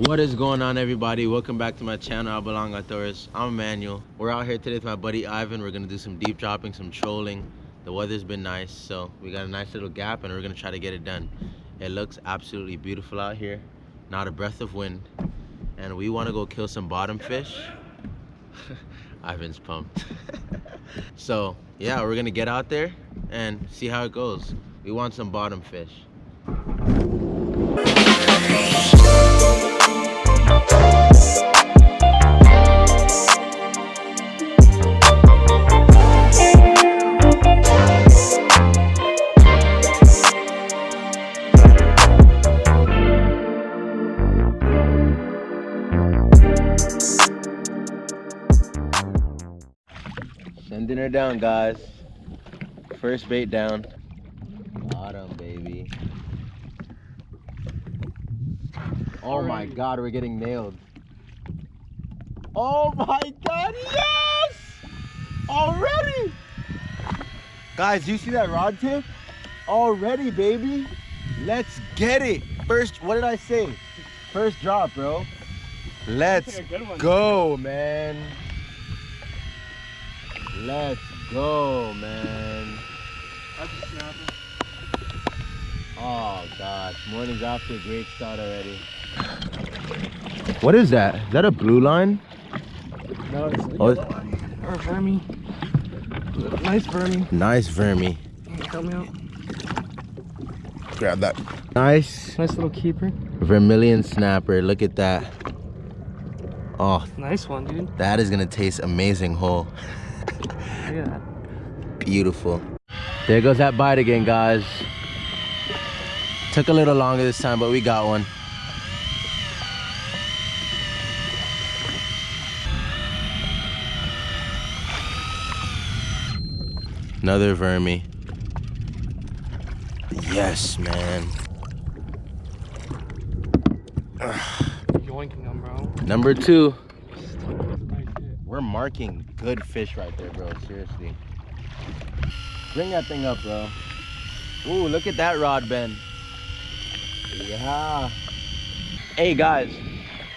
What is going on, everybody? Welcome back to my channel, I Belong Outdoors. I'm Emmanuel. We're out here today with my buddy Ivan. We're gonna do some deep dropping, some trolling. The weather's been nice, so we got a nice little gap and we're gonna try to get it done. It looks absolutely beautiful out here, not a breath of wind, and we want to go kill some bottom fish. Ivan's pumped. So yeah, we're gonna get out there and see how it goes. We want some bottom fish. Sending her down, guys. First bait down. Bottom, baby. Oh my God, we're getting nailed. Oh my God, yes! Already! Guys, you see that rod tip? Already, baby. Let's get it. First, what did I say? First drop, bro. Let's go, man. Let's go, man. That's a snapper. Oh gosh, morning's off to a great start already. What is that? Is that a blue line? No, it's a Oh, yellow line. Or vermi. Nice vermi. nice vermi. Help me out. Grab that. Nice. Nice little keeper. Vermilion snapper. Look at that. Oh, Nice one, dude. that is gonna taste amazing whole. Look at that. Beautiful. There goes that bite again, guys. Took a little longer this time, but we got one. Another vermi. Yes, man. Yoinking them, bro. Number two. Nice hit. We're marking good fish right there, bro. Seriously. Bring that thing up, bro. Ooh, look at that rod bend. Yeah. Hey, guys.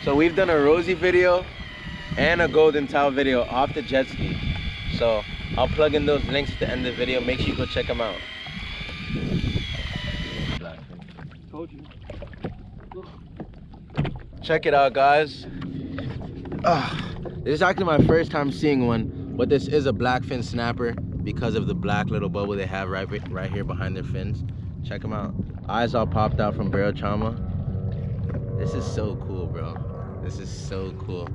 So we've done a Rosie video and a golden towel video off the jet ski. So I'll plug in those links at the end of the video. Make sure you go check them out. Told you. Check it out, guys. This is actually my first time seeing one, but this is a blackfin snapper because of the black little bubble they have right here behind their fins. Check them out. Eyes all popped out from barrel trauma. This is so cool, bro. This is so cool.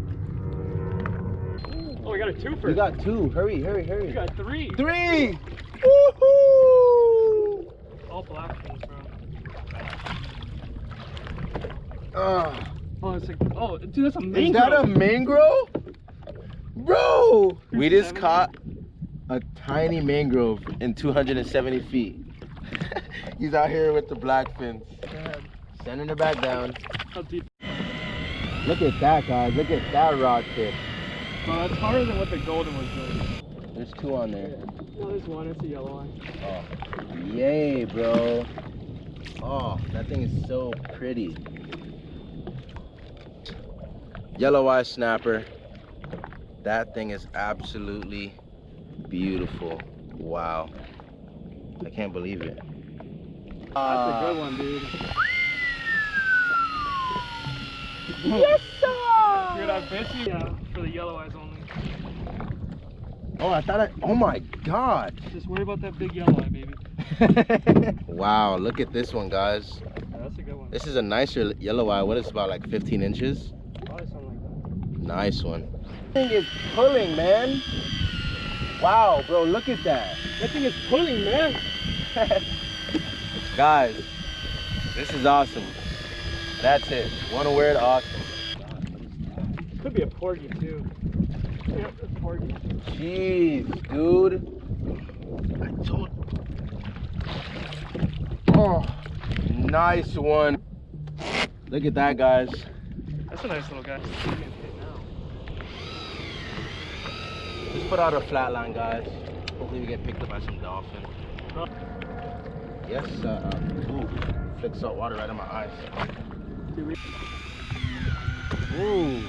Oh, we got a twofer. We got two. Hurry, hurry, hurry. We got three. Three! Woohoo! All black fins, bro. Oh, it's like, oh, dude, that's a mangrove. is that a mangrove? Bro! We just caught a tiny mangrove in 270 feet. He's out here with the black fins. Sending it back down. How deep? Look at that, guys. Look at that rod tip. Bro, that's harder than what the golden was doing. There's two on there. No, there's one. It's a yellow one. Oh, yay, bro. Oh, that thing is so pretty. Yellow eye snapper. That thing is absolutely beautiful. Wow. I can't believe it. That's a good one, dude. Yes, sir! Dude, I bet you. Yeah, for the yellow eyes only. Oh, I thought oh my God. Just worry about that big yellow eye, baby. Wow, look at this one, guys. Yeah, that's a good one. This is a nicer yellow eye. What is it, about like 15 inches? Probably something like that. Nice one. This thing is pulling, man. Wow, bro, look at that. That thing is pulling, man. Guys, this is awesome. That's it. One word, awesome. Could be a porgy too. Yeah, it's a porgy. Jeez, dude. I told. Oh, nice one. Look at that, guys. That's a nice little guy. Just put out a flat line, guys. Hopefully we get picked up by some dolphin. Yes, ooh, flick salt water right in my eyes. Ooh.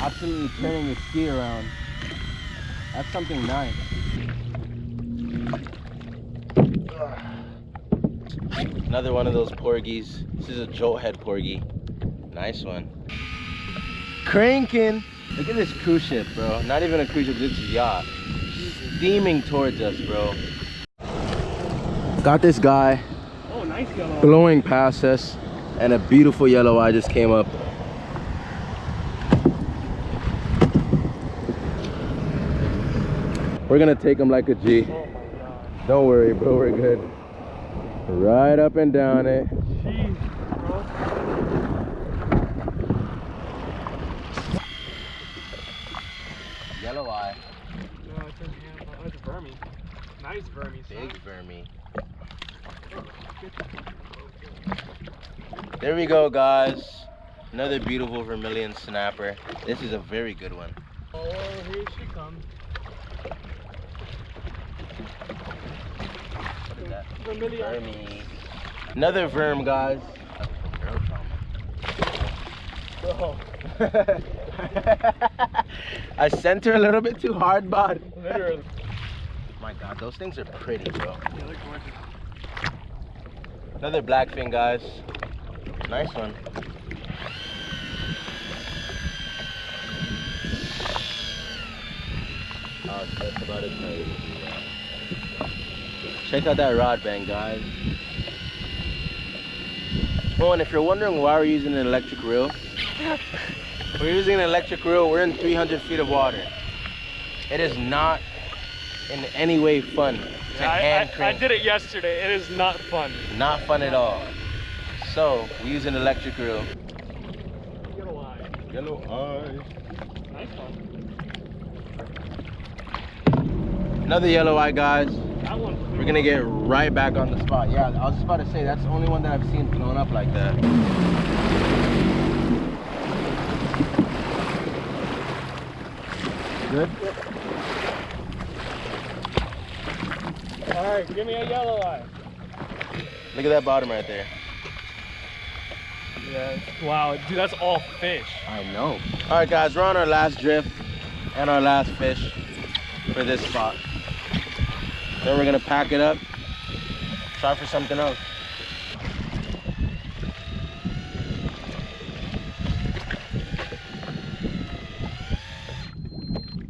Absolutely turning the ski around. That's something nice. Another one of those porgies. This is a jolt head porgy. Nice one. Cranking. Look at this cruise ship, bro. Not even a cruise ship, this is a yacht. Steaming towards us, bro. Got this guy. Oh, nice yellow. Blowing past us, and a beautiful yellow eye just came up. We're gonna take him like a G. Oh my god. Don't worry, bro, we're good. Right up and down it. Jeez, bro. Yellow eye. No, it's in here. Oh, it's vermi. Nice vermi. Big vermi. There we go, guys. Another beautiful vermilion snapper. This is a very good one. Oh, here she comes. What is that? Vermilion. Vermi. Another verm, guys. Girl trauma. Bro. I sent her a little bit too hard, bud. Literally. My god, those things are pretty, bro. Yeah, they're gorgeous. Another blackfin, guys. Nice one. Oh, that's about as nice. Check out that rod bang, guys. Oh, and if you're wondering why we're using an electric reel, we're using an electric reel. We're in 300 feet of water. It is not in any way fun to hand I crank. did it yesterday. It is not fun. Not fun at all. So we use an electric reel. Yellow eye. Yellow eye. Nice one. Another yellow eye, guys. That one. We're gonna get right back on the spot. Yeah, I was just about to say that's the only one that I've seen blown up like that. Good? Alright, give me a yellow eye. Look at that bottom right there. Yeah. Wow, dude, that's all fish. I know. All right, guys, we're on our last drift and our last fish for this spot. Then we're gonna pack it up, try for something else.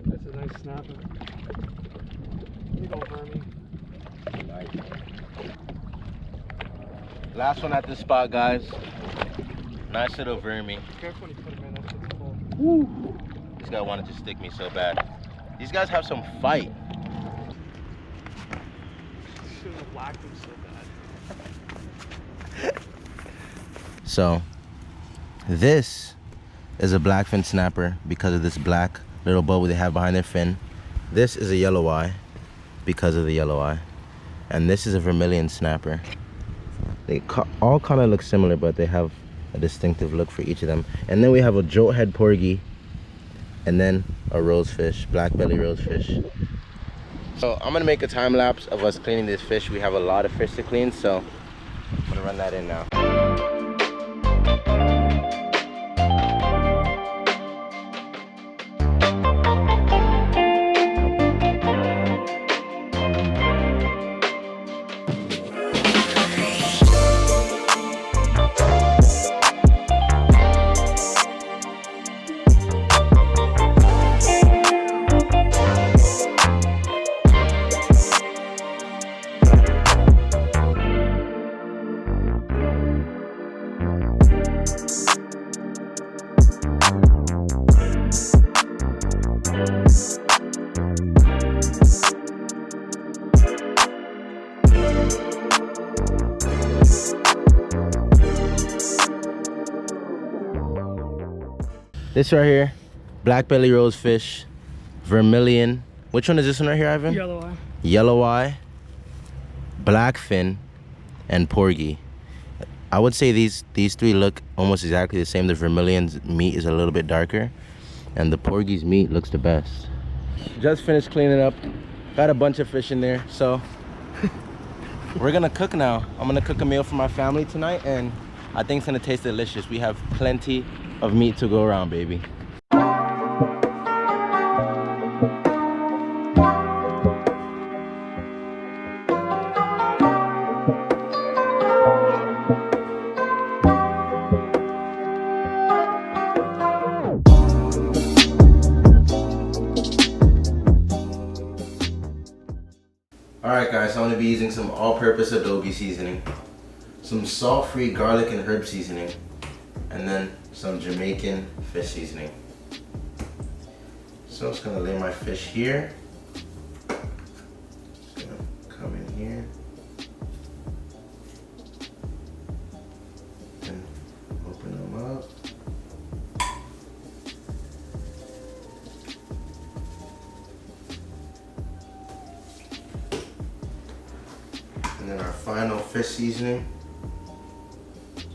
That's a nice snapper. Big old vermi. Nice. Last one at this spot, guys. Nice little vermi. Careful when you put him in. That shit's full. Woo. This guy wanted to stick me so bad. These guys have some fight. Shouldn't have whacked him so bad. So, this is a blackfin snapper because of this black little bubble they have behind their fin. This is a yellow eye because of the yellow eye. And this is a vermilion snapper. They all kind of look similar, but they have a distinctive look for each of them. And then we have a jolt head porgy, and then a rosefish, black belly rosefish. So I'm gonna make a time lapse of us cleaning this fish. We have a lot of fish to clean, so I'm gonna run that in now. This right here, black belly rosefish, vermilion. Which one is this one right here, Ivan? Yellow eye. Yellow eye, blackfin, and porgy. I would say these three look almost exactly the same. The vermilion's meat is a little bit darker, and the porgy's meat looks the best. Just finished cleaning up. Got a bunch of fish in there, so we're gonna cook now. I'm gonna cook a meal for my family tonight, and I think it's gonna taste delicious. We have plenty of meat to go around, baby. Alright guys, so I'm going to be using some all-purpose adobe seasoning, some salt-free garlic and herb seasoning, and then some Jamaican fish seasoning. So I'm just going to lay my fish here. Just going to come in here. And open them up. And then our final fish seasoning,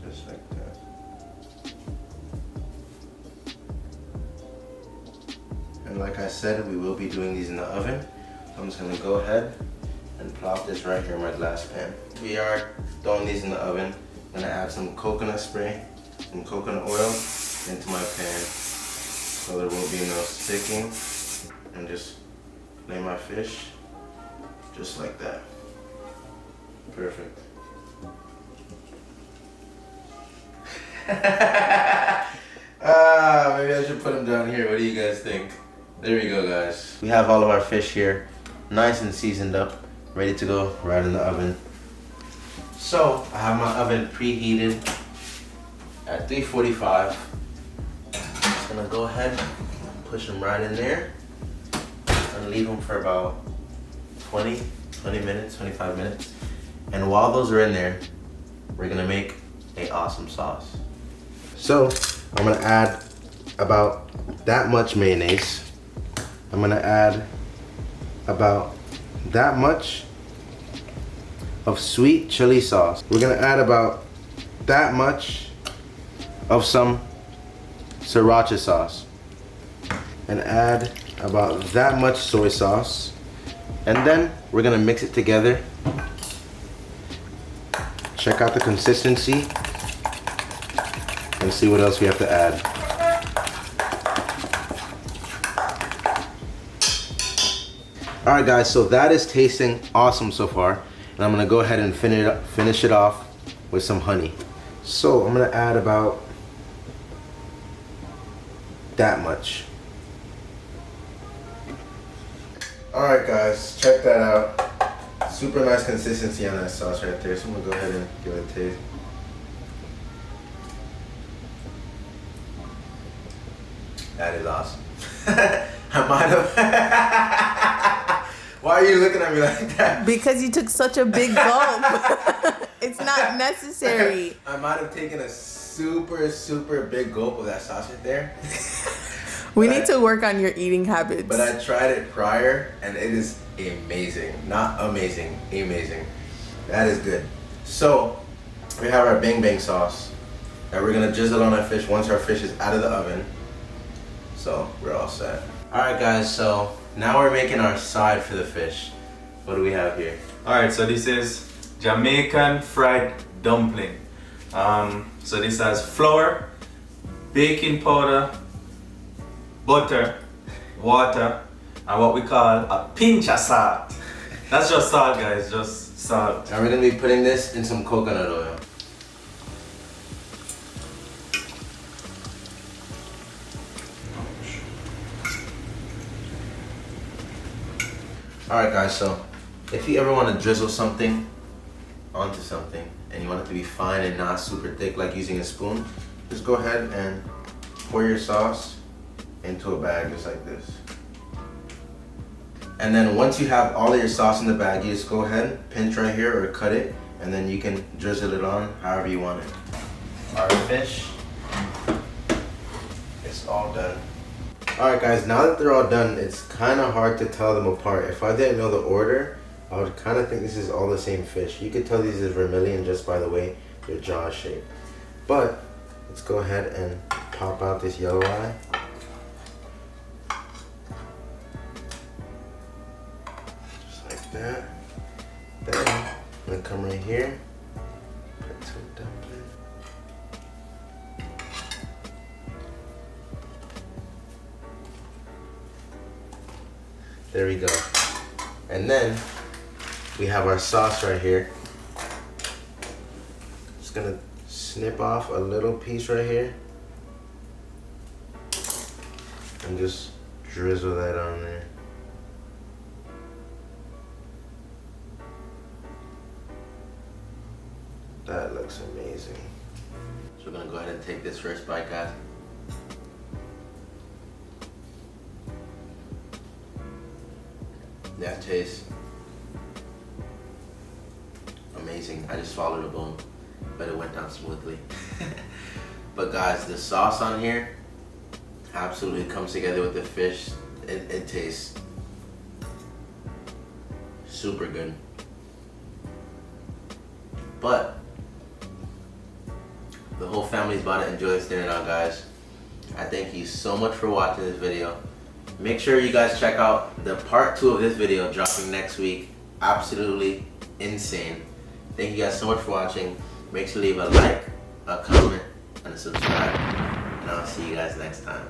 just like that. And like I said, we will be doing these in the oven. I'm just gonna go ahead and plop this right here in my glass pan. We are throwing these in the oven. I'm gonna add some coconut spray, some coconut oil into my pan so there will be no sticking. And just lay my fish just like that. Perfect. Maybe I should put them down here. What do you guys think? There we go, guys. We have all of our fish here, nice and seasoned up, ready to go right in the oven. So I have my oven preheated at 345. Just gonna go ahead, push them right in there, and leave them for about 20 minutes, 25 minutes. And while those are in there, we're gonna make an awesome sauce. So I'm gonna add about that much mayonnaise. I'm gonna add about that much of sweet chili sauce. We're gonna add about that much of some sriracha sauce. And add about that much soy sauce. And then we're gonna mix it together. Check out the consistency and see what else we have to add. Alright guys, so that is tasting awesome so far. And I'm gonna go ahead and finish it off with some honey. So I'm gonna add about that much. Alright guys, check that out. Super nice consistency on that sauce right there. So I'm gonna go ahead and give it a taste. That is awesome. I might have. Why are you looking at me like that? Because you took such a big gulp. It's not necessary. I might have taken a super big gulp of that sauce right there. We need to work on your eating habits. But I tried it prior and it is amazing. Not amazing, amazing. That is good. So we have our bang bang sauce that we're gonna drizzle on our fish once our fish is out of the oven. So we're all set. Alright guys, so now we're making our side for the fish. What do we have here? Alright, so this is Jamaican fried dumpling. So this has flour, baking powder, butter, water, and what we call a pinch of salt. That's just salt, guys, just salt. And we're gonna be putting this in some coconut oil. Alright guys, so if you ever want to drizzle something onto something and you want it to be fine and not super thick like using a spoon, just go ahead and pour your sauce into a bag just like this. And then once you have all of your sauce in the bag, you just go ahead, pinch right here or cut it, and then you can drizzle it on however you want it. Our fish is all done. Alright guys, now that they're all done, it's kind of hard to tell them apart. If I didn't know the order, I would kind of think this is all the same fish. You could tell these are vermilion just by the way their jaw is shaped. But let's go ahead and pop out this yellow eye. Just like that. Then I'm gonna come right here, put some dumpling. There we go. And then we have our sauce right here. Just gonna snip off a little piece right here and just drizzle that on there. That looks amazing. So we're gonna go ahead and take this first bite, guys. That tastes amazing. I just swallowed a bone, but it went down smoothly. But guys, the sauce on here absolutely comes together with the fish. It tastes super good. But the whole family's about to enjoy this dinner now, guys. I thank you so much for watching this video. Make sure you guys check out the part 2 of this video dropping next week. Absolutely insane. Thank you guys so much for watching. Make sure to leave a like, a comment, and a subscribe. And I'll see you guys next time.